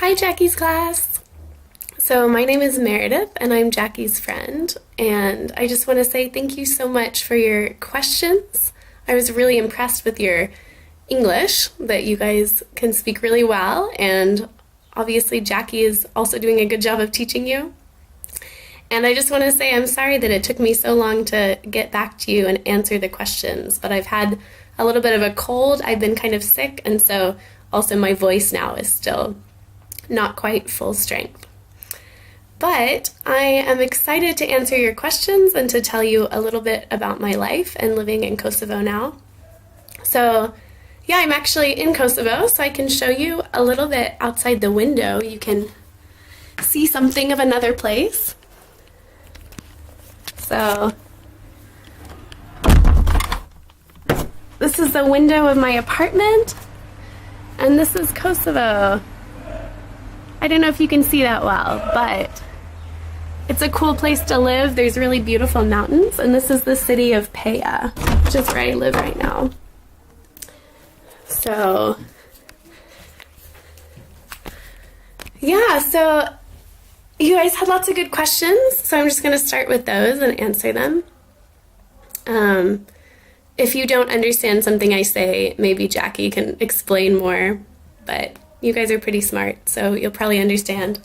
Hi, Jackie's class. So my name is Meredith and I'm Jackie's friend, and I just want to say thank you so much for your questions. I was really impressed with your English, that you guys can speak really well, and obviously Jackie is also doing a good job of teaching you. And I just want to say I'm sorry that it took me so long to get back to you and answer the questions, but I've had a little bit of a cold. I've been kind of sick, and so also my voice now is still not quite full strength. But I am excited to answer your questions and to tell you a little bit about my life and living in Kosovo now. So yeah, I'm actually in Kosovo, so I can show you a little bit outside the window. You can see something of another place. So this is the window of my apartment, and this is Kosovo. I don't know if you can see that well, but it's a cool place to live. There's really beautiful mountains, and this is the city of Peja, which is where I live right now. So yeah, so you guys had lots of good questions, so I'm just going to start with those and answer them. If you don't understand something I say, maybe Jackie can explain more, but you guys are pretty smart, so you'll probably understand.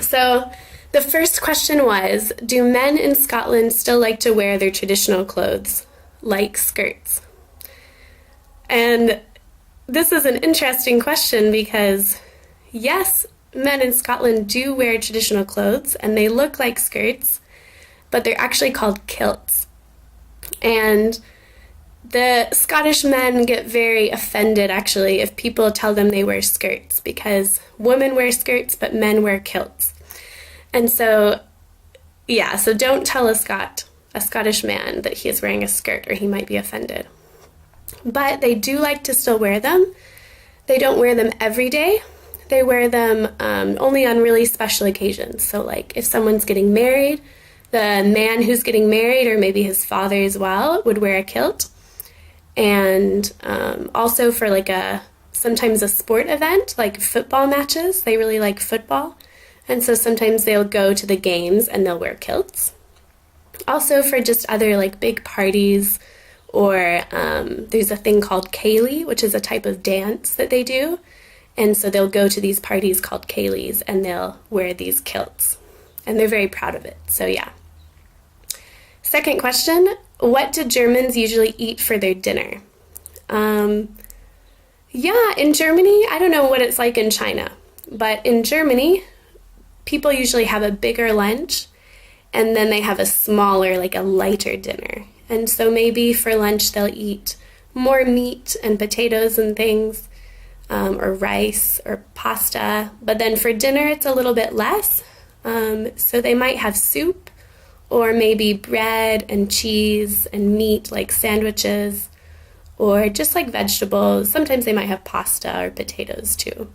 So the first question was, do men in Scotland still like to wear their traditional clothes, like skirts? And this is an interesting question because, yes, men in Scotland do wear traditional clothes, and they look like skirts, but they're actually called kilts. And the Scottish men get very offended, actually, if people tell them they wear skirts, because women wear skirts, but men wear kilts. And so, yeah, so don't tell a Scottish man that he is wearing a skirt, or he might be offended. But they do like to still wear them. They don't wear them every day. They wear them only on really special occasions. So, like, if someone's getting married, the man who's getting married, or maybe his father as well, would wear a kilt. And also for sometimes a sport event, like football matches. They really like football. And so sometimes they'll go to the games and they'll wear kilts. Also for just other like big parties, or there's a thing called ceilidh, which is a type of dance that they do. And so they'll go to these parties called ceilidhs and they'll wear these kilts. And they're very proud of it. So yeah. Second question, what do Germans usually eat for their dinner? Yeah, in Germany, I don't know what it's like in China, but in Germany, people usually have a bigger lunch, and then they have a smaller, like a lighter dinner. And so maybe for lunch they'll eat more meat and potatoes and things, or rice or pasta. But then for dinner it's a little bit less. So they might have soup, or maybe bread and cheese and meat, like sandwiches, or just like vegetables. Sometimes they might have pasta or potatoes too.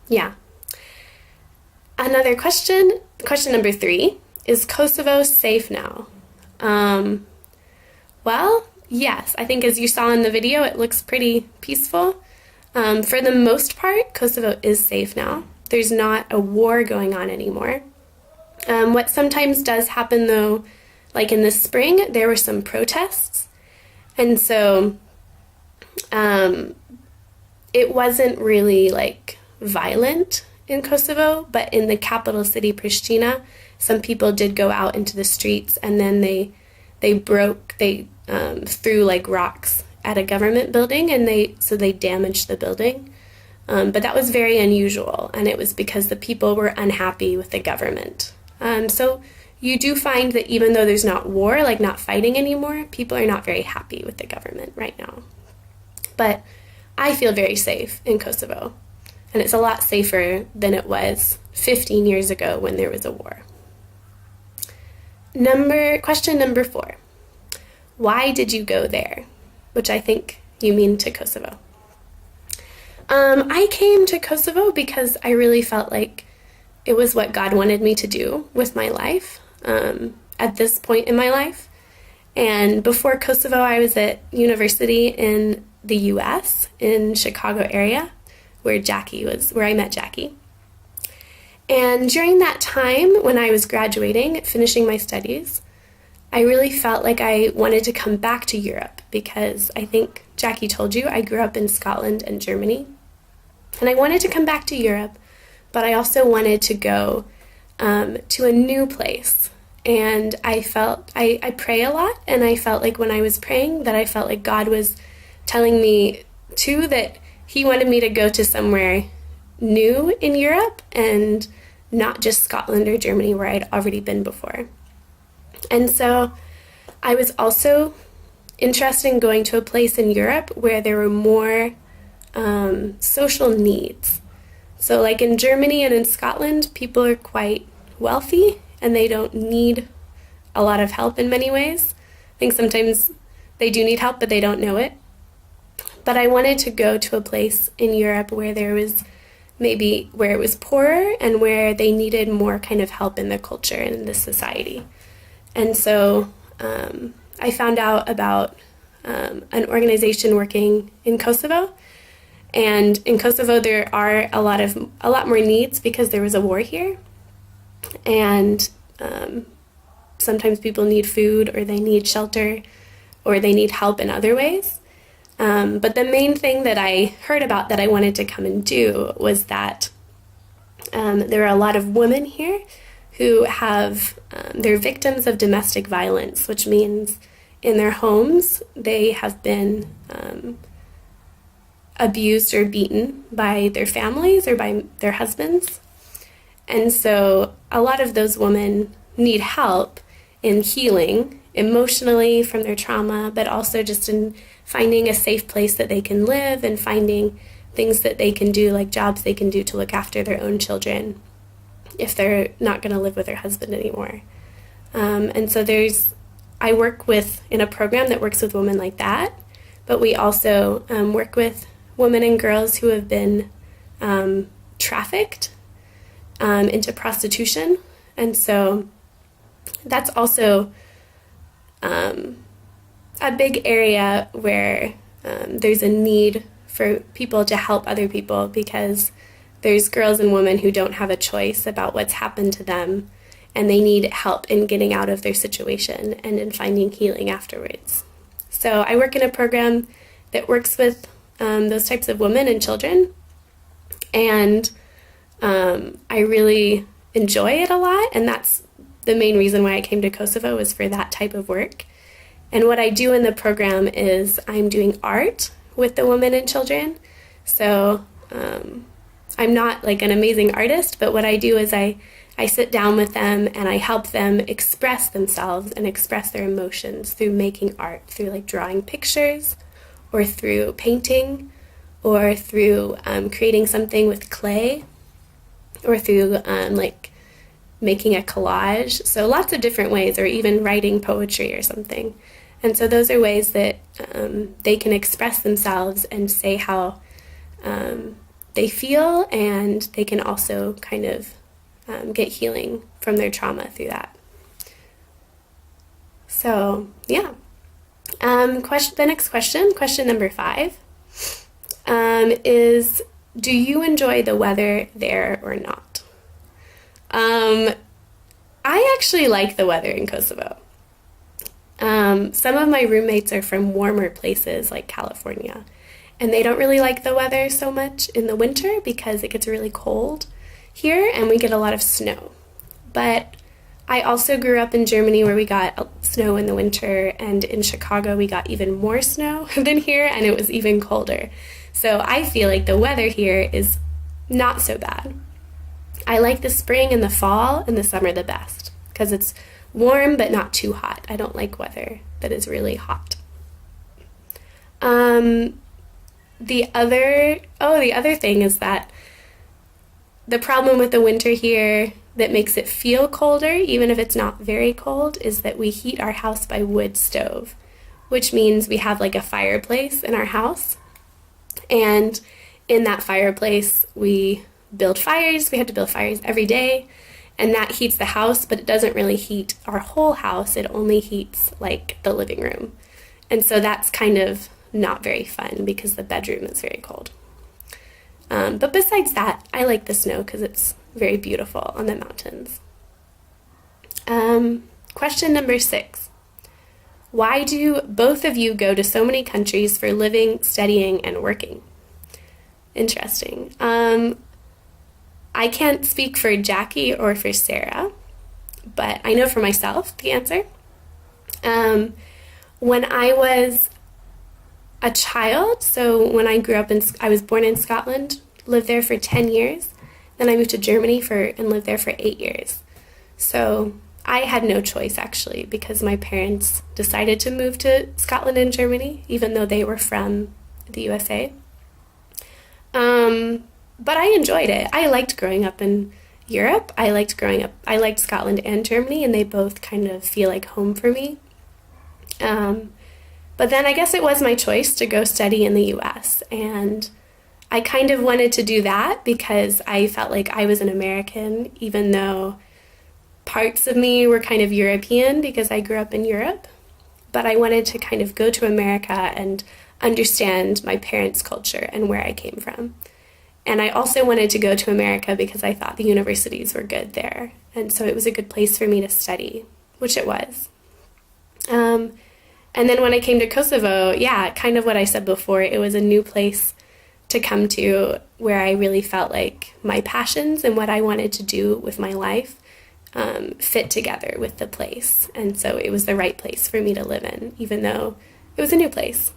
Yeah. Another question number 3, is Kosovo safe now? Well, yes, I think as you saw in the video, it looks pretty peaceful. For the most part, Kosovo is safe now. There's not a war going on anymore. What sometimes does happen though, like in the spring, there were some protests. And so it wasn't really like violent in Kosovo, but in the capital city, Pristina, some people did go out into the streets, and then they threw like rocks at a government building, and they damaged the building. But that was very unusual, and it was because the people were unhappy with the government. So you do find that even though there's not war, like not fighting anymore, people are not very happy with the government right now. But I feel very safe in Kosovo, and it's a lot safer than it was 15 years ago when there was a war. Question number 4. Why did you go there? Which I think you mean to Kosovo. I came to Kosovo because I really felt like it was what God wanted me to do with my life at this point in my life. And before Kosovo, I was at university in the U.S., in Chicago area, where I met Jackie. And during that time, when I was graduating, finishing my studies, I really felt like I wanted to come back to Europe because I think Jackie told you I grew up in Scotland and Germany. And I wanted to come back to Europe, but I also wanted to go to a new place. And I pray a lot, and I felt like when I was praying that I felt like God was telling me too that he wanted me to go to somewhere new in Europe and not just Scotland or Germany where I'd already been before. And so I was also interested in going to a place in Europe where there were more social needs. So like in Germany and in Scotland, people are quite wealthy and they don't need a lot of help in many ways. I think sometimes they do need help, but they don't know it. But I wanted to go to a place in Europe where there was where it was poorer and where they needed more kind of help in the culture and in the society. And so I found out about an organization working in Kosovo. And in Kosovo, there are a lot more needs because there was a war here. And sometimes people need food, or they need shelter, or they need help in other ways. But the main thing that I heard about that I wanted to come and do was that there are a lot of women here who they're victims of domestic violence, which means in their homes they have been abused or beaten by their families or by their husbands. And so a lot of those women need help in healing emotionally from their trauma, but also just in finding a safe place that they can live and finding things that they can do, like jobs they can do to look after their own children if they're not going to live with their husband anymore. And so I work in a program that works with women like that, but we also work with women and girls who have been trafficked into prostitution. And so that's also a big area where there's a need for people to help other people, because there's girls and women who don't have a choice about what's happened to them, and they need help in getting out of their situation and in finding healing afterwards. So I work in a program that works with those types of women and children, and I really enjoy it a lot, and that's the main reason why I came to Kosovo, was for that type of work. And what I do in the program is I'm doing art with the women and children. So I'm not like an amazing artist, but what I do is I sit down with them and I help them express themselves and express their emotions through making art, through like drawing pictures, or through painting, or through creating something with clay, or through like making a collage. So lots of different ways, or even writing poetry or something. And so those are ways that they can express themselves and say how they feel, and they can also kind of get healing from their trauma through that. So, yeah. The next question number 5, is, do you enjoy the weather there or not? I actually like the weather in Kosovo. Some of my roommates are from warmer places like California, and they don't really like the weather so much in the winter because it gets really cold here and we get a lot of snow. But I also grew up in Germany where we got snow in the winter, and in Chicago we got even more snow than here, and it was even colder. So I feel like the weather here is not so bad. I like the spring and the fall and the summer the best because it's warm but not too hot. I don't like weather that is really hot. The other thing is that the problem with the winter here that makes it feel colder, even if it's not very cold, is that we heat our house by wood stove, which means we have like a fireplace in our house. And in that fireplace, we build fires. We have to build fires every day. And that heats the house, but it doesn't really heat our whole house. It only heats like the living room. And so that's kind of not very fun because the bedroom is very cold. But besides that, I like the snow because it's very beautiful on the mountains. Question number 6. Why do both of you go to so many countries for living, studying, and working? Interesting. I can't speak for Jackie or for Sarah, but I know for myself the answer. When I was a child, so when I grew up I was born in Scotland, lived there for 10 years, then I moved to Germany and lived there for 8 years. So I had no choice, actually, because my parents decided to move to Scotland and Germany, even though they were from the USA. But I enjoyed it. I liked growing up in Europe. I liked Scotland and Germany, and they both kind of feel like home for me. But then I guess it was my choice to go study in the US, and I kind of wanted to do that because I felt like I was an American, even though parts of me were kind of European because I grew up in Europe. But I wanted to kind of go to America and understand my parents' culture and where I came from. And I also wanted to go to America because I thought the universities were good there. And so it was a good place for me to study, which it was. And then when I came to Kosovo, kind of what I said before, it was a new place to come to where I really felt like my passions and what I wanted to do with my life fit together with the place. And so it was the right place for me to live in, even though it was a new place.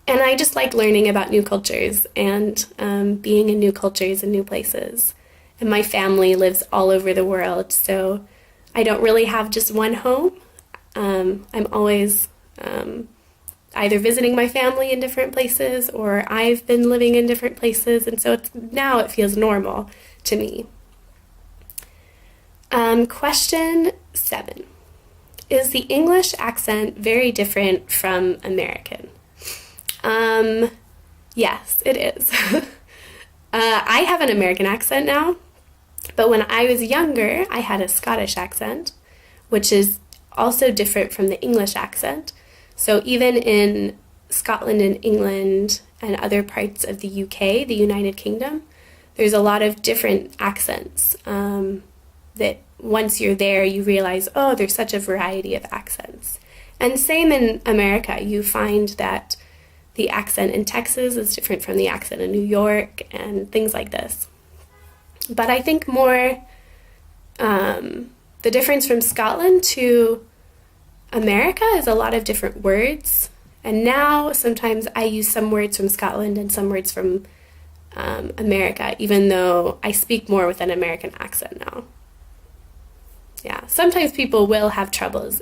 And I just like learning about new cultures and being in new cultures and new places. And my family lives all over the world, so I don't really have just one home. I'm always either visiting my family in different places, or I've been living in different places, and so now it feels normal to me. Question 7. Is the English accent very different from American? Yes, it is. I have an American accent now, but when I was younger, I had a Scottish accent, which is also different from the English accent. So even in Scotland and England and other parts of the UK, the United Kingdom, there's a lot of different accents that once you're there, you realize, oh, there's such a variety of accents. And same in America, you find that the accent in Texas is different from the accent in New York and things like this. But I think more the difference from Scotland to America is a lot of different words. And now sometimes I use some words from Scotland and some words from America, even though I speak more with an American accent now. Yeah, sometimes people will have troubles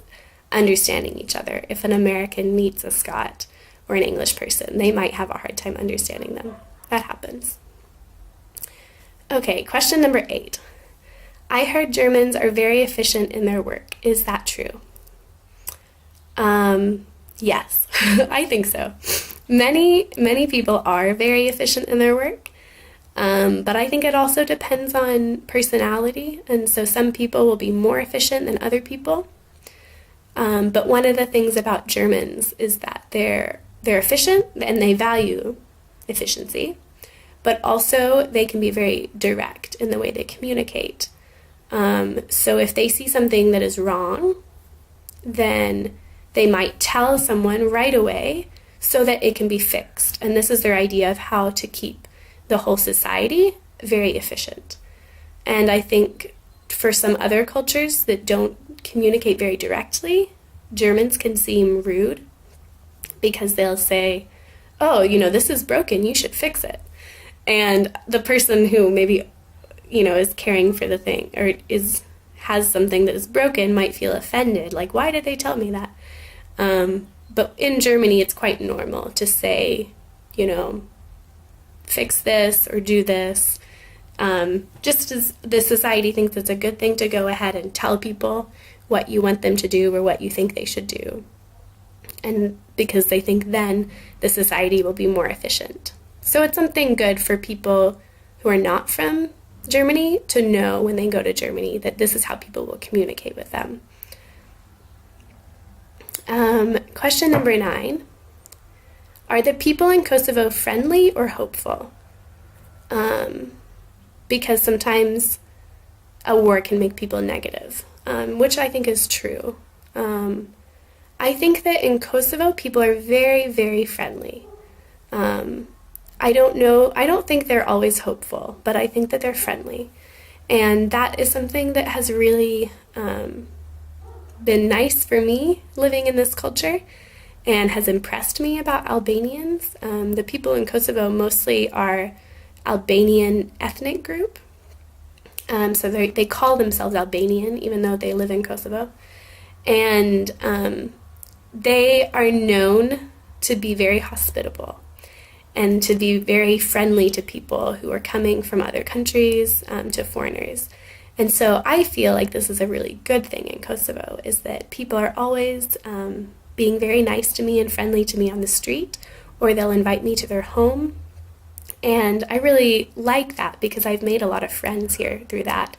understanding each other. If an American meets a Scot or an English person, they might have a hard time understanding them. That happens. Okay, question number 8. I heard Germans are very efficient in their work. Is that true? Yes, I think so. Many people are very efficient in their work, but I think it also depends on personality, and so some people will be more efficient than other people. But one of the things about Germans is that they're efficient and they value efficiency, but also they can be very direct in the way they communicate. So if they see something that is wrong, then they might tell someone right away so that it can be fixed. And this is their idea of how to keep the whole society very efficient. And I think for some other cultures that don't communicate very directly, Germans can seem rude because they'll say, oh, this is broken, you should fix it. And the person who maybe, is caring for the thing or has something that is broken might feel offended. Like, why did they tell me that? But in Germany, it's quite normal to say, fix this or do this. Just as the society thinks it's a good thing to go ahead and tell people what you want them to do or what you think they should do. And because they think then the society will be more efficient. So it's something good for people who are not from Germany to know when they go to Germany that this is how people will communicate with them. Question number 9. Are the people in Kosovo friendly or hopeful? Because sometimes a war can make people negative, which I think is true. I think that in Kosovo, people are very, very friendly. I don't think they're always hopeful, but I think that they're friendly. And that is something that has really been nice for me living in this culture and has impressed me about Albanians. The people in Kosovo mostly are Albanian ethnic group. So they call themselves Albanian even though they live in Kosovo. And they are known to be very hospitable and to be very friendly to people who are coming from other countries, to foreigners. And so I feel like this is a really good thing in Kosovo, is that people are always being very nice to me and friendly to me on the street, or they'll invite me to their home. And I really like that because I've made a lot of friends here through that.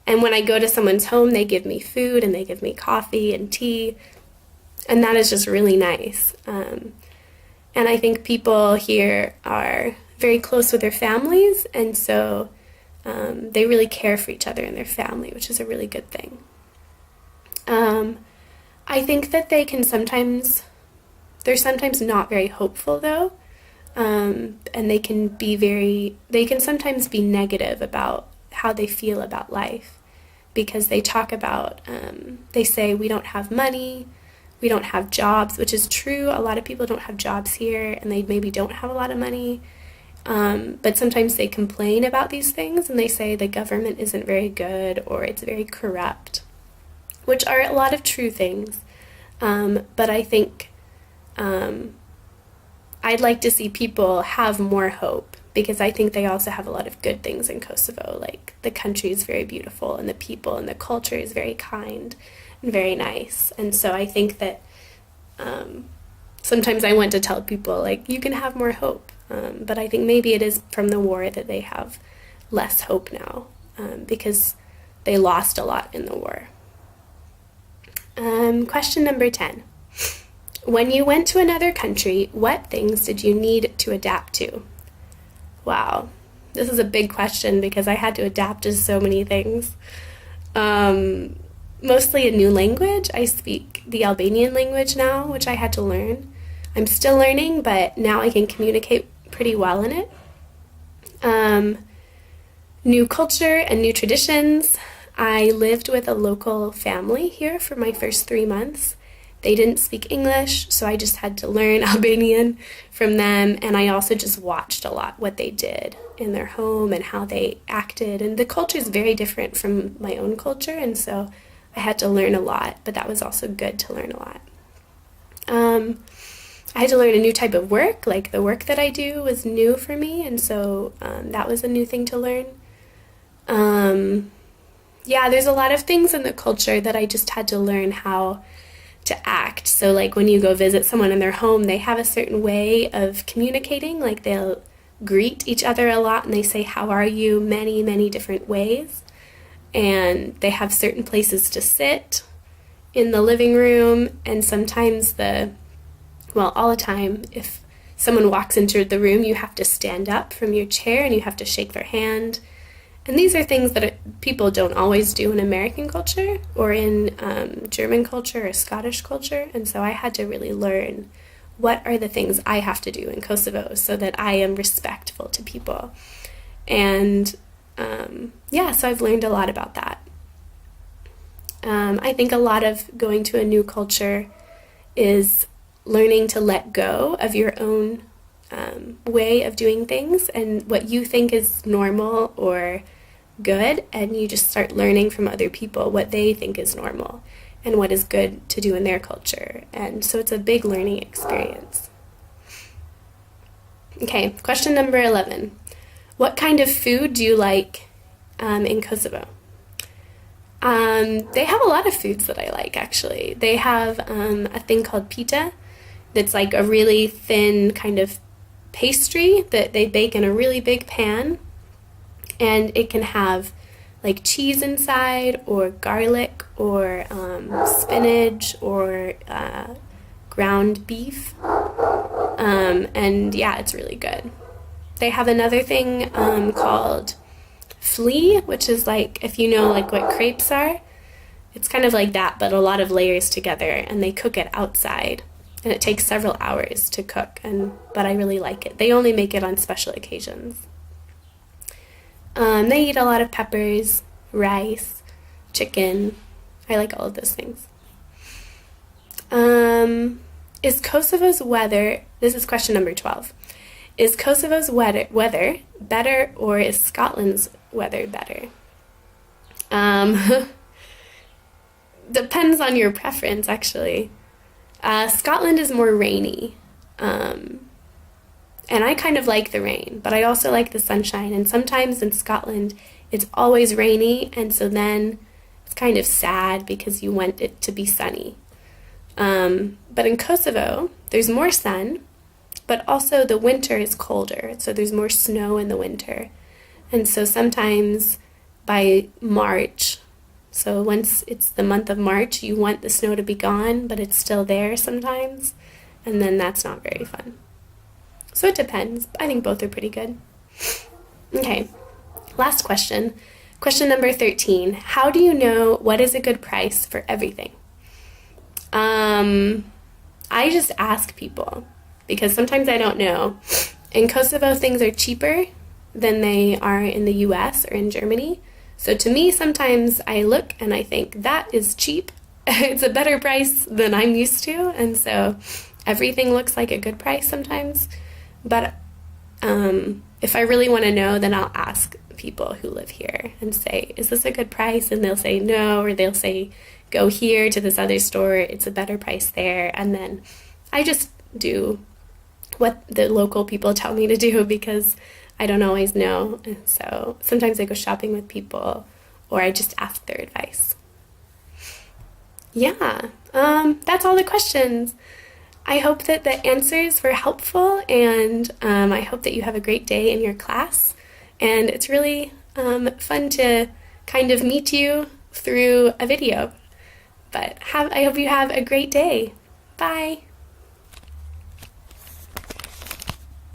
And when I go to someone's home, they give me food and they give me coffee and tea. And that is just really nice. And I think people here are very close with their families, and so they really care for each other and their family, which is a really good thing. I think that they're sometimes not very hopeful though, and they can sometimes be negative about how they feel about life, because they talk about, they say we don't have money, we don't have jobs, which is true. A lot of people don't have jobs here, and they maybe don't have a lot of money. But sometimes they complain about these things, and they say the government isn't very good or it's very corrupt, which are a lot of true things. But I think I'd like to see people have more hope, because I think they also have a lot of good things in Kosovo. Like, the country is very beautiful, and the people and the culture is very kind and very nice. And so I think that sometimes I want to tell people, like, you can have more hope. But I think maybe it is from the war that they have less hope now, because they lost a lot in the war. Question number 10. When you went to another country, what things did you need to adapt to? Wow, this is a big question because I had to adapt to so many things. Mostly a new language. I speak the Albanian language now, which I had to learn. I'm still learning, but now I can communicate pretty well in it. New culture and new traditions. I lived with a local family here for my first 3 months. They didn't speak English, so I just had to learn Albanian from them, and I also just watched a lot what they did in their home and how they acted. And the culture is very different from my own culture, and so I had to learn a lot, but that was also good to learn a lot. I had to learn a new type of work. Like, the work that I do was new for me, and so that was a new thing to learn. Yeah, there's a lot of things in the culture that I just had to learn how to act. So, like, when you go visit someone in their home, they have a certain way of communicating. Like, they'll greet each other a lot, and they say, "How are you?" many, many different ways. And they have certain places to sit in the living room, and sometimes all the time, if someone walks into the room, you have to stand up from your chair and you have to shake their hand. And these are things that people don't always do in American culture or in German culture or Scottish culture. And so I had to really learn what are the things I have to do in Kosovo so that I am respectful to people. And so I've learned a lot about that. I think a lot of going to a new culture is learning to let go of your own way of doing things and what you think is normal or good, and you just start learning from other people what they think is normal and what is good to do in their culture. And so it's a big learning experience. Okay, question number 11. What kind of food do you like in Kosovo? They have a lot of foods that I like, actually. They have a thing called pita that's like a really thin kind of pastry that they bake in a really big pan. And it can have like cheese inside or garlic or spinach or ground beef. And yeah, it's really good. They have another thing called flea, which is like, if you know like what crepes are, it's kind of like that, but a lot of layers together, and they cook it outside, and it takes several hours to cook, but I really like it. They only make it on special occasions. They eat a lot of peppers, rice, chicken. I like all of those things. Is Kosovo's weather, this is question number 12, is Kosovo's weather better, or is Scotland's weather better? Depends on your preference, actually. Scotland is more rainy, and I kind of like the rain, but I also like the sunshine, and sometimes in Scotland it's always rainy, and so then it's kind of sad because you want it to be sunny. But in Kosovo, there's more sun, but also the winter is colder, so there's more snow in the winter. And so sometimes by March, so once it's the month of March, you want the snow to be gone, but it's still there sometimes, and then that's not very fun. So it depends. I think both are pretty good. Okay, last question. Question number 13. How do you know what is a good price for everything? I just ask people, because sometimes I don't know. In Kosovo, things are cheaper than they are in the US or in Germany. So to me, sometimes I look and I think, that is cheap. It's a better price than I'm used to. And so everything looks like a good price sometimes. But if I really want to know, then I'll ask people who live here and say, is this a good price? And they'll say no, or they'll say, go here to this other store, it's a better price there. And then I just do what the local people tell me to do, because I don't always know. And so sometimes I go shopping with people, or I just ask their advice. Yeah, that's all the questions. I hope that the answers were helpful, and I hope that you have a great day in your class. And it's really fun to kind of meet you through a video. But I hope you have a great day. Bye.